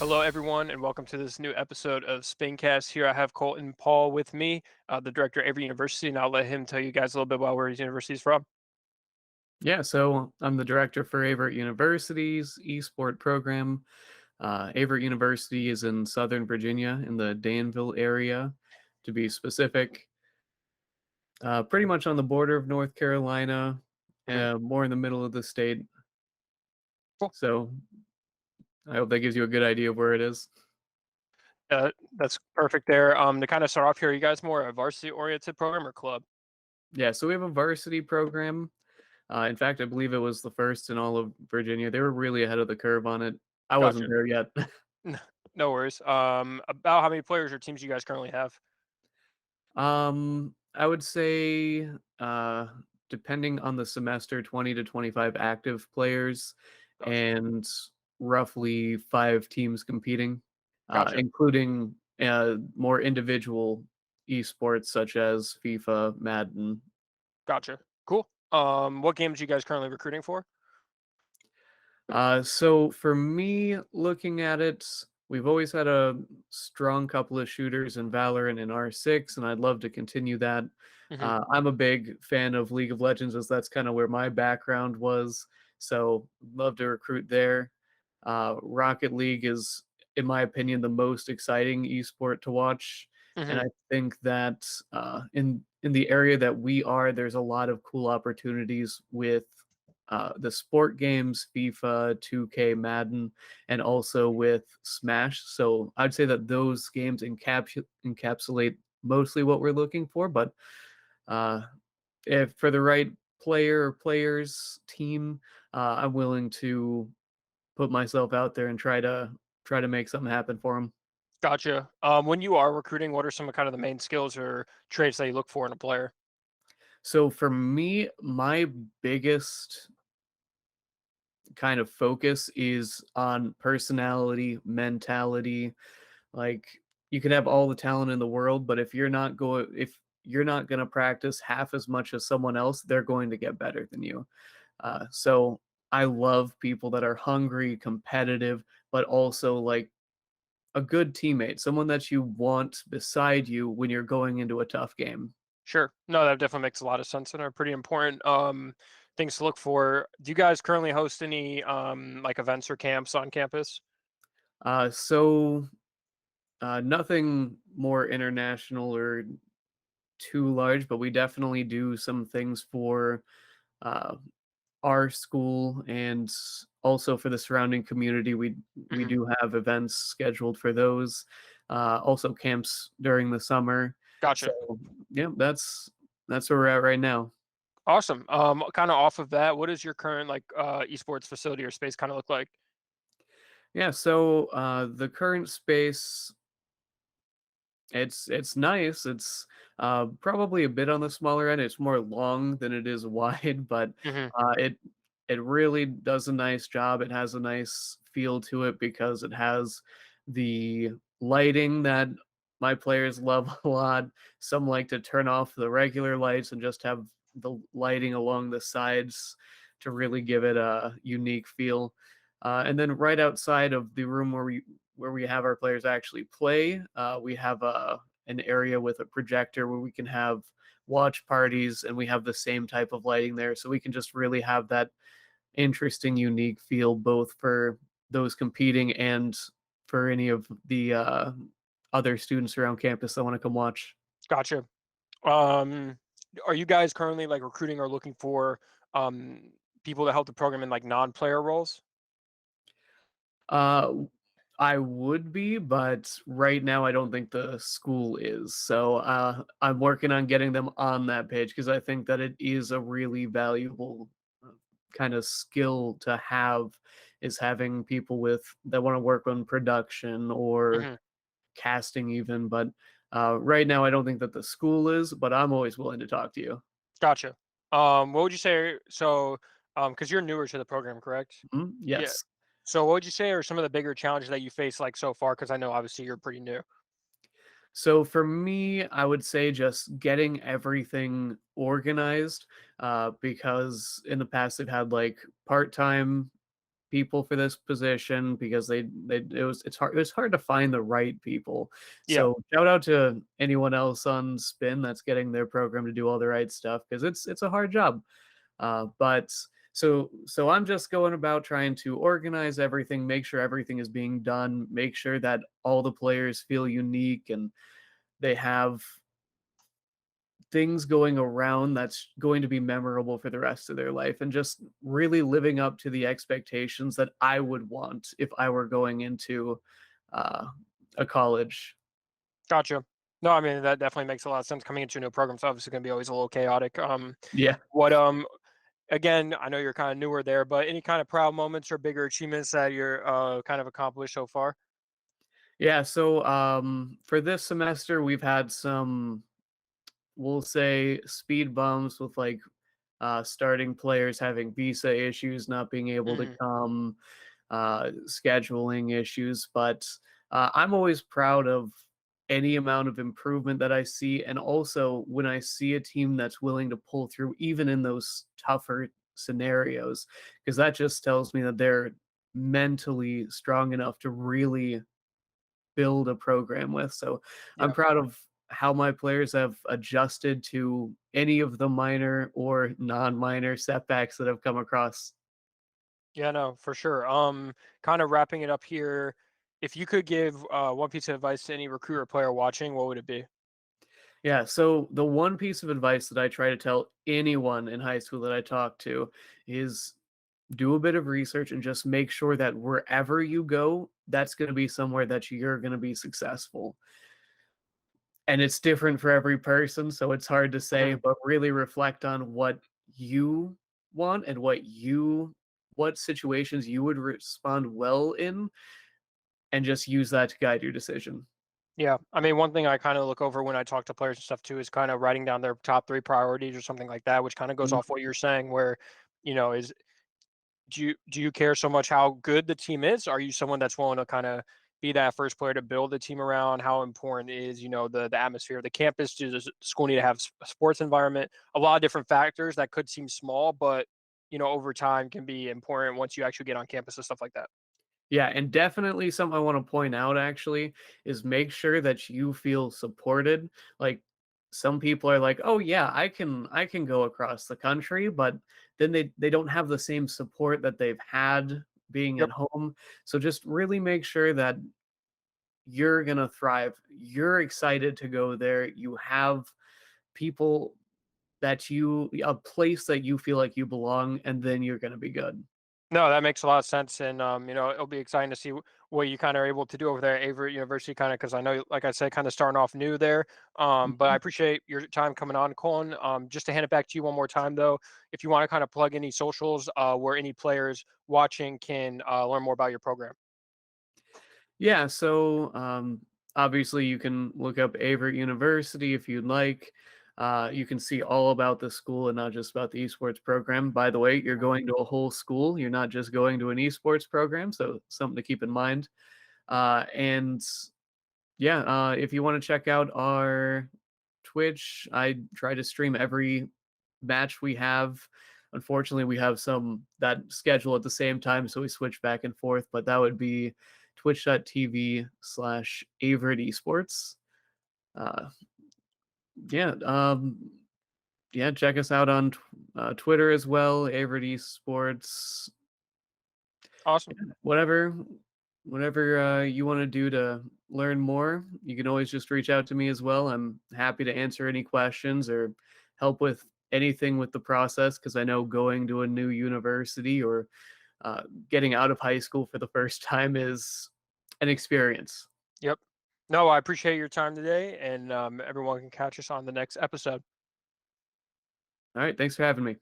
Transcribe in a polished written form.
Hello, everyone, and welcome to this new episode of SPINcast. Here I have Colton Paul with me, the director of Avery University, and I'll let him tell you guys a little bit about where his university is from. Yeah, so I'm the director for Averett University's eSport program. Averett University is in Southern Virginia in the Danville area, to be specific. Pretty much on the border of North Carolina, Mhm. more in the middle of the state. Cool. So I hope that gives you a good idea of where it is. That's perfect there. To kind of start off here, are you guys more a varsity-oriented program or club? Yeah, so we have a varsity program. In fact, I believe it was the first in all of Virginia. They were really ahead of the curve on it. I wasn't Gotcha. there yet. No worries. About how many players or teams you guys currently have? I would say, depending on the semester, 20 to 25 active players Gotcha. and roughly 5 teams competing, Gotcha. including more individual esports such as FIFA, Madden. Gotcha. Cool. What games are you guys currently recruiting for? So for me, looking at it, we've always had a strong couple of shooters in Valorant and R6, and I'd love to continue that. Hmm. I'm a big fan of League of Legends, as that's kind of where my background was. So love to recruit there. Rocket League is, in my opinion, the most exciting esport to watch, and Hmm. I think that in the area that we are, there's a lot of cool opportunities with the sport games, FIFA, 2K, Madden, and also with Smash. So I'd say that those games encapsulate mostly what we're looking for. But uh, if for the right player or players team, I'm willing to put myself out there and try to make something happen for them. Gotcha. When you are recruiting, what are some of kind of the main skills or traits that you look for in a player? So for me, my biggest kind of focus is on personality, mentality. Like, you can have all the talent in the world, but if you're not going to practice half as much as someone else, they're going to get better than you. So I love people that are hungry, competitive, but also like a good teammate, someone that you want beside you when you're going into a tough game. Sure. No, that definitely makes a lot of sense and are pretty important things to look for. Do you guys currently host any like events or camps on campus? So nothing more international or too large, but we definitely do some things for uh, our school and also for the surrounding community. We Hmm. do have events scheduled for those. Also camps during the summer. So Gotcha. yeah, that's where we're at right now. Awesome. Kind of off of that, what does your current like esports facility or space kind of look like? Yeah, so the current space, it's nice. It's probably a bit on the smaller end. It's more long than it is wide, but Hmm. it really does a nice job. It has a nice feel to it because it has the lighting that my players love a lot. Some like to turn off the regular lights and just have the lighting along the sides to really give it a unique feel. And then right outside of the room where we have our players actually play, we have an area with a projector where we can have watch parties, and we have the same type of lighting there, so we can just really have that interesting, unique feel both for those competing and for any of the other students around campus that want to come watch. Gotcha. Um, are you guys currently like recruiting or looking for um people to help the program in like non-player roles? Uh, I would be, but right now I don't think the school is. So I'm working on getting them on that page because I think that it is a really valuable kind of skill to have, is having people with that want to work on production or Hmm. casting even. But right now I don't think that the school is, but I'm always willing to talk to you. Gotcha. What would you say? So, because you're newer to the program, correct? Mhm, Yeah. yes. So, what would you say are some of the bigger challenges that you face like so far? Because I know obviously you're pretty new. So for me, I would say just getting everything organized, because in the past they've had like part-time people for this position because it's hard to find the right people. Yeah, So shout out to anyone else on Spin that's getting their program to do all the right stuff because it's a hard job. But so I'm just going about trying to organize everything, make sure everything is being done, make sure that all the players feel unique and they have things going around that's going to be memorable for the rest of their life and just really living up to the expectations that I would want if I were going into uh, a college. gotcha. No, I mean that definitely makes a lot of sense. Coming into a new program is obviously going to be always a little chaotic. Yeah. What again, I know you're kind of newer there, but any kind of proud moments or bigger achievements that you're kind of accomplished so far? Yeah. So for this semester, we've had some, we'll say, speed bumps with like starting players having visa issues, not being able to Hmm. come, scheduling issues. But I'm always proud of any amount of improvement that I see. And also when I see a team that's willing to pull through, even in those tougher scenarios, because that just tells me that they're mentally strong enough to really build a program with. So I'm Yeah. proud of how my players have adjusted to any of the minor or non-minor setbacks that have come across. Yeah, no, for sure. Kind of wrapping it up here. If you could give one piece of advice to any recruiter player watching, what would it be? Yeah, so the one piece of advice that I try to tell anyone in high school that I talk to is do a bit of research and just make sure that wherever you go, that's going to be somewhere that you're going to be successful. And it's different for every person, so it's hard to say, Mhm. but really reflect on what you want and what situations you would respond well in, and just use that to guide your decision. Yeah, I mean, one thing I kind of look over when I talk to players and stuff too is kind of writing down their top three priorities or something like that, which kind of goes Mhm. off what you're saying. Where, is do you care so much how good the team is? Are you someone that's willing to kind of be that first player to build the team around? How important is the atmosphere of the campus? Does the school need to have a sports environment? A lot of different factors that could seem small, but over time can be important once you actually get on campus and stuff like that. Yeah, and definitely something I wanna point out actually is make sure that you feel supported. Like, some people are like, "Oh, yeah, I can go across the country," but then they don't have the same support that they've had being Yep. at home. So just really make sure that you're gonna thrive. You're excited to go there. You have people a place that you feel like you belong, and then you're gonna be good. No, that makes a lot of sense, and it'll be exciting to see what you kind of are able to do over there at Averett University, kind of because I know, like I said, kind of starting off new there. But I Mhm. appreciate your time coming on, Colin. Just to hand it back to you one more time, though, if you want to kind of plug any socials where any players watching can learn more about your program. Yeah, so obviously you can look up Averett University if you'd like. You can see all about the school and not just about the esports program. By the way, you're Mhm. going to a whole school. You're not just going to an esports program, so something to keep in mind. And yeah, if you want to check out our Twitch, I try to stream every match we have. Unfortunately, we have some that schedule at the same time, so we switch back and forth. But that would be twitch.tv/Averett Esports. Uh, yeah, yeah, check us out on Twitter as well, Averett Esports. Awesome. Whatever you want to do to learn more, you can always just reach out to me as well. I'm happy to answer any questions or help with anything with the process because I know going to a new university or getting out of high school for the first time is an experience. Yep. No, I appreciate your time today, and everyone can catch us on the next episode. All right, thanks for having me.